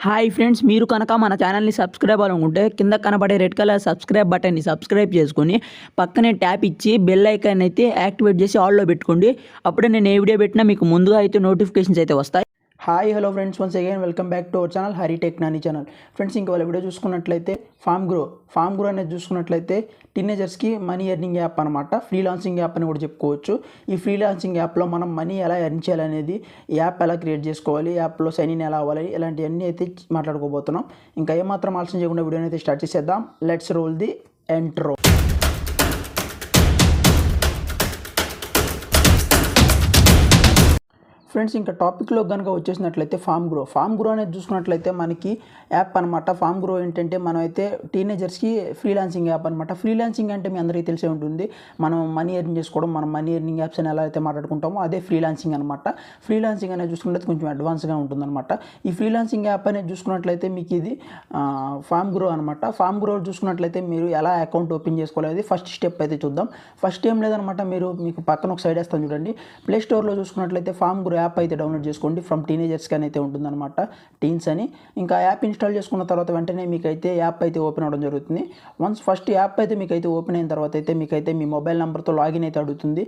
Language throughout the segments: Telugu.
హాయ్ ఫ్రెండ్స్, మీరు కనుక మన ఛానల్ని సబ్స్క్రైబ్ అవ్వాలనుకుంటే కింద కనబడే రెడ్ కలర్ సబ్స్క్రైబ్ బటన్ని సబ్స్క్రైబ్ చేసుకొని పక్కనే ట్యాప్ ఇచ్చి బెల్ ఐకాన్ అయితే యాక్టివేట్ చేసి ఆల్లో పెట్టుకోండి. అప్పుడే నేను ఏ వీడియో పెట్టినా మీకు ముందుగా అయితే నోటిఫికేషన్స్ అయితే వస్తాయి. Hi hello friends, once again welcome back to our channel Hari tech Nani channel. Friends, ఇంకా వాళ్ళ వీడియో చూసుకున్నట్లయితే ఫామ్ గ్రో అనేది చూసుకున్నట్లయితే టీనేజర్స్కి మనీ ఎర్నింగ్ యాప్ అనమాట. ఫ్రీలాన్సింగ్ యాప్ అని కూడా చెప్పుకోవచ్చు. ఈ ఫ్రీలాన్సింగ్ యాప్లో మనం మనీ ఎలా ఎర్న్ చేయాలనేది, యాప్ ఎలా క్రియేట్ చేసుకోవాలి, యాప్లో సైన్ ఇన్ ఎలా అవ్వాలి, ఇలాంటివన్నీ అయితే మాట్లాడుకోబోతున్నాం. ఇంకా ఏమాత్రం ఆలస్యం చేయకుండా వీడియోని అయితే స్టార్ట్ చేసేద్దాం. Let's roll the intro. Friends, ఇంకా టాపిక్లో కనుక వచ్చేసినట్లయితే ఫామ్ గ్రో అనేది చూసుకున్నట్లయితే మనకి యాప్ అనమాట. ఫామ్ గ్రో ఏంటంటే మనం అయితే టీనేజర్స్కి ఫ్రీలాన్సింగ్ యాప్ అనమాట. ఫ్రీలాన్సింగ్ అంటే మీ అందరికీ తెలిసే ఉంటుంది. మనం మనీ ఎర్న్ చేసుకోవడం, మనం మనీ ఎర్నింగ్ యాప్స్ అని ఎలా అయితే మాట్లాడుకుంటామో అదే ఫ్రీలాన్సింగ్ అనమాట. ఫ్రీలాన్సింగ్ అనేది చూసుకున్నట్లయితే కొంచెం అడ్వాన్స్గా ఉంటుందన్నమాట. ఈ ఫ్రీలాన్సింగ్ యాప్ అనేది చూసుకున్నట్లయితే మీకు ఇది ఫామ్ గ్రో అనమాట. ఫామ్ గ్రో చూసుకున్నట్లయితే మీరు ఎలా అకౌంట్ ఓపెన్ చేసుకోవాలి ఫస్ట్ స్టెప్ అయితే చూద్దాం. ఫస్ట్ ఏం లేదనమాట, మీకు పక్కన ఒక సైడ్ వేస్తాను చూడండి. ప్లే స్టోర్లో చూసుకున్నట్లయితే ఫామ్ గ్రో యాప్ అయితే డౌన్లోడ్ చేసుకోండి. ఫ్రమ్ టీనేజర్స్కి అయితే ఉంటుందన్నమాట, టీన్స్ అని. ఇంకా యాప్ ఇన్స్టాల్ చేసుకున్న తర్వాత వెంటనే మీకు అయితే యాప్ అయితే ఓపెన్ అవ్వడం జరుగుతుంది. వన్స్ ఫస్ట్ యాప్ అయితే మీకు అయితే ఓపెన్ అయిన తర్వాత అయితే మీకైతే మీ మొబైల్ నెంబర్తో లాగిన్ అయితే అడుగుతుంది.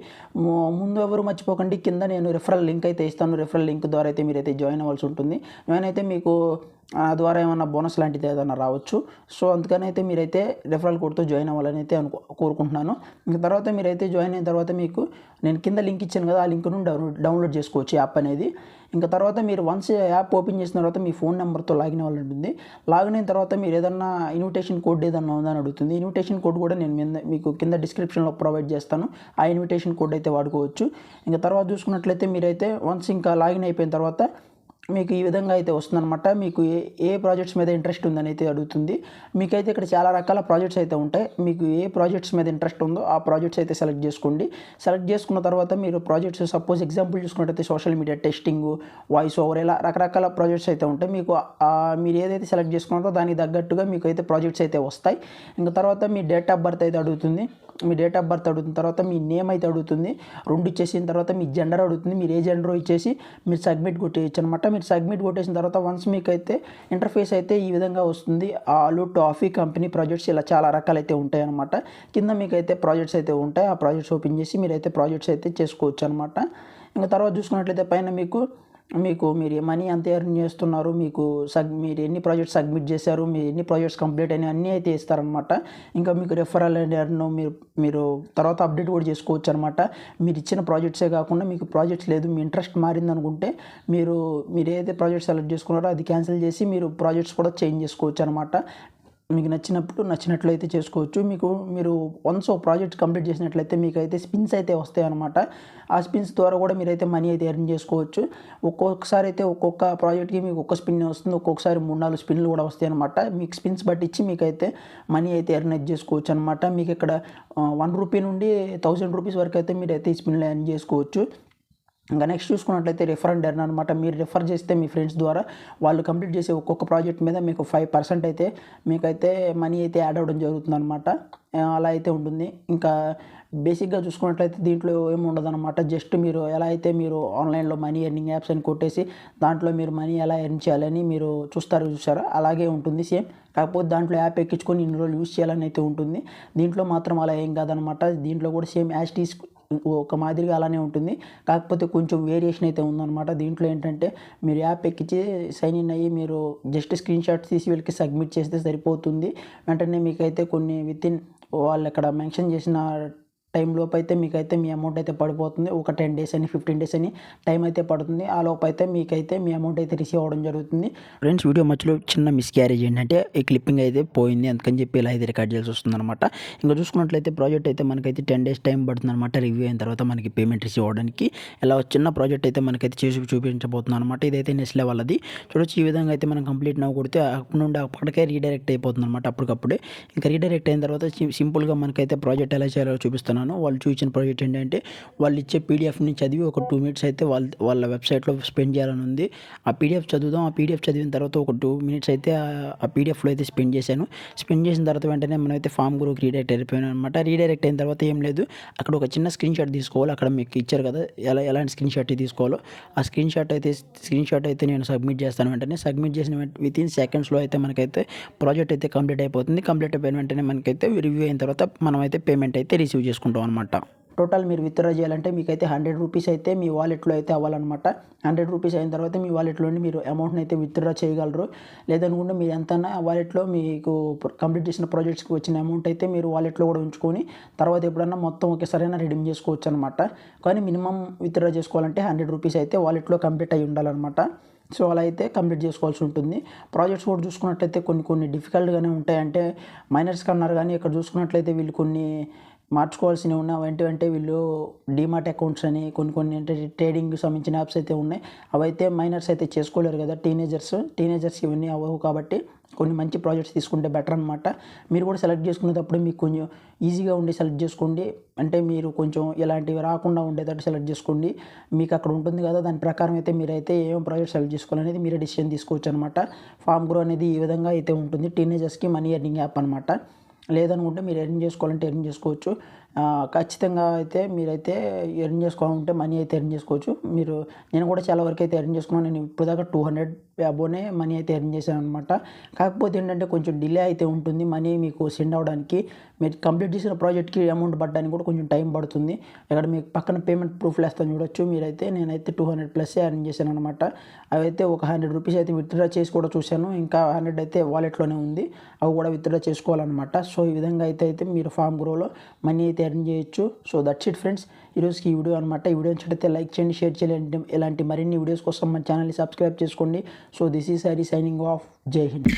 ముందు ఎవరు మర్చిపోకండి, కింద నేను రిఫరల్ లింక్ అయితే ఇస్తాను. రిఫరల్ లింక్ ద్వారా అయితే మీరైతే జాయిన్ అవ్వాల్సి ఉంటుంది. జాయిన్ అయితే మీకు ద్వారా ఏమన్నా బోనస్ లాంటిది ఏదైనా రావచ్చు. సో అందుకని అయితే మీరైతే రెఫరల్ కోడ్తో జాయిన్ అవ్వాలని అయితే కోరుకుంటున్నాను. ఇంకా తర్వాత మీరైతే జాయిన్ అయిన తర్వాత మీకు నేను కింద లింక్ ఇచ్చాను కదా, ఆ లింక్ నుండి డౌన్లోడ్ చేసుకోవచ్చు యాప్ అనేది. ఇంకా తర్వాత మీరు వన్స్ యాప్ ఓపెన్ చేసిన తర్వాత మీ ఫోన్ నెంబర్తో లాగిన్ అవ్వాలి ఉంటుంది. లాగిన్ అయిన తర్వాత మీరు ఏదన్నా ఇన్విటేషన్ కోడ్ ఏదన్నా ఉందని అడుగుతుంది. ఇన్విటేషన్ కోడ్ కూడా నేను మీకు కింద డిస్క్రిప్షన్లో ప్రొవైడ్ చేస్తాను. ఆ ఇన్విటేషన్ కోడ్ అయితే వాడుకోవచ్చు. ఇంకా తర్వాత చూసుకున్నట్లయితే మీరైతే వన్స్ ఇంకా లాగిన్ అయిపోయిన తర్వాత మీకు ఈ విధంగా అయితే వస్తుందన్నమాట. మీకు ఏ ప్రాజెక్ట్స్ మీద ఇంట్రెస్ట్ ఉందని అయితే అడుగుతుంది. మీకైతే ఇక్కడ చాలా రకాల ప్రాజెక్ట్స్ అయితే ఉంటాయి. మీకు ఏ ప్రాజెక్ట్స్ మీద ఇంట్రెస్ట్ ఉందో ఆ ప్రాజెక్ట్స్ అయితే సెలెక్ట్ చేసుకోండి. సెలెక్ట్ చేసుకున్న తర్వాత మీరు ప్రాజెక్ట్స్ సపోజ్ ఎగ్జాంపుల్ చూసుకున్నట్టయితే social media testing, voice over, ఇలా రకరకాల ప్రాజెక్ట్స్ అయితే ఉంటాయి. మీరు ఏదైతే సెలెక్ట్ చేసుకున్నారో దానికి తగ్గట్టుగా మీకు అయితే ప్రాజెక్ట్స్ అయితే వస్తాయి. ఇంకా తర్వాత మీ డేట్ ఆఫ్ బర్త్ అయితే అడుగుతుంది. మీ డేట్ ఆఫ్ బర్త్ అడుగుతున్న తర్వాత మీ నేమ్ అయితే అడుగుతుంది. 2 ఇచ్చేసిన తర్వాత మీ జెండర్ అడుగుతుంది. మీరు ఏ జెండర్ ఇచ్చేసి మీరు సబ్మిట్ కొట్టేయచ్చు అనమాట. మీరు సబ్మిట్ కొట్టేసిన తర్వాత వన్స్ మీకు అయితే ఇంటర్ఫేస్ అయితే ఈ విధంగా వస్తుంది. ఆలు టాఫీ కంపెనీ ప్రాజెక్ట్స్, ఇలా చాలా రకాలు అయితే ఉంటాయి అనమాట. కింద మీకు అయితే ప్రాజెక్ట్స్ అయితే ఉంటాయి. ఆ ప్రాజెక్ట్స్ ఓపెన్ చేసి మీరైతే ప్రాజెక్ట్స్ అయితే చేసుకోవచ్చు అనమాట. ఇంకా తర్వాత చూసుకున్నట్లయితే పైన మీరు మనీ ఎంత ఎర్న్ చేస్తున్నారు, మీరు ఎన్ని ప్రాజెక్ట్స్ సబ్మిట్ చేశారు, మీరు ఎన్ని ప్రాజెక్ట్స్ కంప్లీట్ అయినాయి అన్నీ అయితే ఇస్తారనమాట. ఇంకా మీకు రెఫరల్ అండ్ ఎర్న్ మీరు తర్వాత అప్డేట్ కూడా చేసుకోవచ్చు అనమాట. మీరు ఇచ్చిన ప్రాజెక్ట్సే కాకుండా మీకు ప్రాజెక్ట్స్ లేదు, మీ ఇంట్రెస్ట్ మారింది అనుకుంటే మీరు ఏదైతే ప్రాజెక్ట్ సెలెక్ట్ చేసుకున్నారో అది క్యాన్సిల్ చేసి మీరు ప్రాజెక్ట్స్ కూడా చేంజ్ చేసుకోవచ్చు అనమాట. మీకు నచ్చినట్లు అయితే చేసుకోవచ్చు. మీరు వన్స్ ఒక ప్రాజెక్ట్ కంప్లీట్ చేసినట్లయితే మీకైతే స్పిన్స్ అయితే వస్తాయి అనమాట. ఆ స్పిన్స్ ద్వారా కూడా మీరైతే మనీ అయితే ఎర్న్ చేసుకోవచ్చు. ఒక్కొక్కసారి అయితే ఒక్కొక్క ప్రాజెక్ట్కి మీకు ఒక్క స్పిన్ వస్తుంది, ఒక్కొక్కసారి 3-4 స్పిన్లు కూడా వస్తాయి అనమాట. మీకు స్పిన్స్ బట్టి ఇచ్చి మీకైతే మనీ అయితే ఎర్న్ చేసుకోవచ్చు అనమాట. మీకు ఇక్కడ 1 రూపీ నుండి 1000 రూపీస్ వరకు అయితే మీరైతే ఈ స్పిన్లు ఎర్న్ చేసుకోవచ్చు. ఇంకా నెక్స్ట్ చూసుకున్నట్లయితే రిఫర్ అండ్ ఎర్న్ అనమాట. మీరు రిఫర్ చేస్తే మీ ఫ్రెండ్స్ ద్వారా వాళ్ళు కంప్లీట్ చేసే ఒక్కొక్క ప్రాజెక్ట్ మీద మీకు 5% అయితే మీకైతే మనీ అయితే యాడ్ అవ్వడం జరుగుతుంది అనమాట. అలా అయితే ఉంటుంది. ఇంకా బేసిక్గా చూసుకున్నట్లయితే దీంట్లో ఏమి ఉండదు అనమాట. జస్ట్ మీరు ఎలా అయితే మీరు ఆన్లైన్లో మనీ ఎర్నింగ్ యాప్స్ అని కొట్టేసి దాంట్లో మీరు మనీ ఎలా ఎర్న్ చేయాలని మీరు చూసారా, అలాగే ఉంటుంది సేమ్. కాకపోతే దాంట్లో యాప్ ఎక్కించుకొని ఇన్ని రోజులు యూస్ చేయాలని అయితే ఉంటుంది. దీంట్లో మాత్రం అలా ఏం కాదనమాట. దీంట్లో కూడా సేమ్ యాజ్ టీస్ ఒక మాదిరిగా అలానే ఉంటుంది. కాకపోతే కొంచెం వేరియేషన్ అయితే ఉందన్నమాట. దీంట్లో ఏంటంటే మీరు యాప్ ఎక్కించి సైన్ ఇన్ అయ్యి మీరు జస్ట్ స్క్రీన్ షాట్స్ తీసి వీళ్ళకి సబ్మిట్ చేస్తే సరిపోతుంది. వెంటనే మీకైతే కొన్ని వితిన్ వాళ్ళు ఇక్కడ మెన్షన్ చేసిన టైం లోపు అయితే మీకైతే మీ అమౌంట్ అయితే పడిపోతుంది. ఒక 10 days అని 15 days అని టైం అయితే పడుతుంది. ఆ లోపు అయితే మీకైతే మీ అమౌంట్ అయితే రిసీవ్ అవ్వడం జరుగుతుంది. ఫ్రెండ్స్, వీడియో మధ్యలో చిన్న మిస్క్యారేజ్ ఏంటంటే ఈ క్లిప్పింగ్ అయితే పోయింది, అందుకని చెప్పి ఇలా అయితే రికార్డ్ చేయాల్సి వస్తుంది అనమాట. ఇంకా చూసుకున్నట్లయితే ప్రాజెక్ట్ అయితే మనకైతే 10 days టైం పడుతుంది అనమాట. రివ్యూ అయిన తర్వాత మనకి పేమెంట్ రిసీవ్ అవ్వడానికి. ఇలా చిన్న ప్రాజెక్ట్ అయితే మనకైతే చేసి చూపించబోతున్నాను అనమాట. ఇదైతే నెస్లే వాళ్ళది. చూడొచ్చు, ఈ విధంగా అయితే మనం కంప్లీట్ నవ్వు కొడితే అప్పటి నుండి అప్పటికే రీడైరెక్ట్ అయిపోతుంది అనమాట. అప్పటికప్పుడే ఇంకా రీడైరెక్ట్ అయిన తర్వాత సింపుల్గా మనకైతే ప్రాజెక్ట్ ఎలా చేయాలో చూపిస్తున్నాను. చూపిస్తున్నాను. వాళ్ళు చూపించిన ప్రాజెక్ట్ ఏంటంటే వాళ్ళు ఇచ్చే పీడిఎఫ్ని చదివి ఒక 2 మినిట్స్ అయితే వాళ్ళ వెబ్సైట్లో స్పెండ్ చేయాలని ఉంది. ఆ పీడిఎఫ్ చదువుదాం. ఆ పీడిఎఫ్ చదివిన తర్వాత ఒక 2 మినిట్స్ అయితే ఆ పీడిఎఫ్లో అయితే స్పెండ్ చేశాను. స్పెండ్ చేసిన తర్వాత వెంటనే మనమైతే ఫామ్ గ్రోకి రీడైరెక్ట్ అయిపోయాను అనమాట. రీడైరెక్ట్ అయిన తర్వాత ఏం లేదు, అక్కడ ఒక చిన్న స్క్రీన్ షాట్ తీసుకోవాలి. అక్కడ మీకు ఇచ్చారు కదా ఎలాంటి స్క్రీన్ షాట్ తీసుకోవాలో, ఆ స్క్రీన్ షాట్ అయితే నేను సబ్మిట్ చేస్తాను. వెంటనే సబ్మిట్ చేసిన వితిన్ సెకండ్స్లో అయితే మనకైతే ప్రాజెక్ట్ అయితే కంప్లీట్ అయిపోతుంది. కంప్లీట్ అయిపోయిన వెంటనే మనకైతే రివ్యూ అయిన తర్వాత మనమైతే పేమెంట్ అయితే రిసీవ్ చేసుకుంటాం అనమాట. టోటల్ మీరు విత్డ్రా చేయాలంటే మీకైతే 100 రూపీస్ అయితే మీ వాలెట్లో అయితే అవ్వాలన్నమాట. 100 రూపీస్ అయిన తర్వాత మీ వాలెట్లోని మీరు అమౌంట్ని అయితే విత్డ్రా చేయగలరు. లేదనుకుంటే మీరు ఎంతైనా వాలెట్లో మీకు కంప్లీట్ చేసిన ప్రాజెక్ట్స్కి వచ్చిన అమౌంట్ అయితే మీరు వాలెట్లో కూడా ఉంచుకొని తర్వాత ఎప్పుడన్నా మొత్తం ఒకేసారైనా రిడీమ్ చేసుకోవచ్చు అనమాట. కానీ మినిమం విత్డ్రా చేసుకోవాలంటే 100 రూపీస్ అయితే వాలెట్లో కంప్లీట్ అయి ఉండాలన్నమాట. సో అలా అయితే కంప్లీట్ చేసుకోవాల్సి ఉంటుంది. ప్రాజెక్ట్స్ కూడా చూసుకున్నట్లయితే కొన్ని డిఫికల్ట్గానే ఉంటాయి. అంటే మైనర్స్కి అన్నారు కానీ ఇక్కడ చూసుకున్నట్లయితే వీళ్ళు కొన్ని మార్చుకోవాల్సినవి ఉన్నాయి. అంటే వీళ్ళు డీమార్ట్ అకౌంట్స్ అని కొన్ని అంటే ట్రేడింగ్కి సంబంధించిన యాప్స్ అయితే ఉన్నాయి. అవైతే మైనర్స్ అయితే చేసుకోలేరు కదా, టీనేజర్స్ ఇవన్నీ అవ్వవు. కాబట్టి కొన్ని మంచి ప్రాజెక్ట్స్ తీసుకుంటే బెటర్ అనమాట. మీరు కూడా సెలెక్ట్ చేసుకునేటప్పుడు మీకు కొంచెం ఈజీగా ఉండి సెలెక్ట్ చేసుకోండి. అంటే మీరు కొంచెం ఇలాంటివి రాకుండా ఉండేటట్టు సెలెక్ట్ చేసుకోండి. మీకు అక్కడ ఉంటుంది కదా, దాని ప్రకారం అయితే మీరైతే ఏం ప్రాజెక్ట్ సెలెక్ట్ చేసుకోవాలనేది మీరే డిసిషన్ తీసుకోవచ్చు అనమాట. ఫామ్ గ్రో అనేది ఈ విధంగా అయితే ఉంటుంది. టీనేజర్స్కి మనీ ఎర్నింగ్ యాప్ అనమాట. లేదనుకుంటే మీరు ఎర్న్ చేసుకోవాలంటే ఎర్న్ చేసుకోవచ్చు. ఖచ్చితంగా అయితే మీరైతే ఎర్న్ చేసుకోవాలంటే మనీ అయితే ఎర్న్ చేసుకోవచ్చు. నేను కూడా చాలా వరకు అయితే ఎర్న్ చేసుకున్నాను. నేను ఇప్పుడు దాకా 200 అబోనే మనీ అయితే ఎర్న్ చేశాను అనమాట. కాకపోతే ఏంటంటే కొంచెం డిలే అయితే ఉంటుంది మనీ మీకు సెండ్ అవ్వడానికి. మీరు కంప్లీట్ చేసిన ప్రాజెక్ట్కి అమౌంట్ పడడానికి కూడా కొంచెం టైం పడుతుంది. ఇక్కడ మీకు పక్కన పేమెంట్ ప్రూఫ్లు వేస్తాను చూడొచ్చు. నేనైతే 200+ ఎర్న్ చేశాను అనమాట. అవైతే ఒక 100 రూపీస్ అయితే విత్డ్రా చేసి కూడా చూశాను. ఇంకా 100 అయితే వాలెట్లోనే ఉంది, అవి కూడా విత్డ్రా చేసుకోవాలన్నమాట. సో ఈ విధంగా అయితే మీరు ఫామ్ గ్రోలో మనీ అయితే ఎర్న్ చేయొచ్చు. సో దట్స్ ఇట్ ఫ్రెండ్స్, ఈరోజుకి ఈ వీడియో అనమాట. ఈ వీడియో నచ్చితే లైక్ చేయండి, షేర్ చేయండి. ఇలాంటి మరిన్ని వీడియోస్ కోసం మన ఛానల్ని సబ్స్క్రైబ్ చేసుకోండి. So this is Hari signing off. జై హింద్.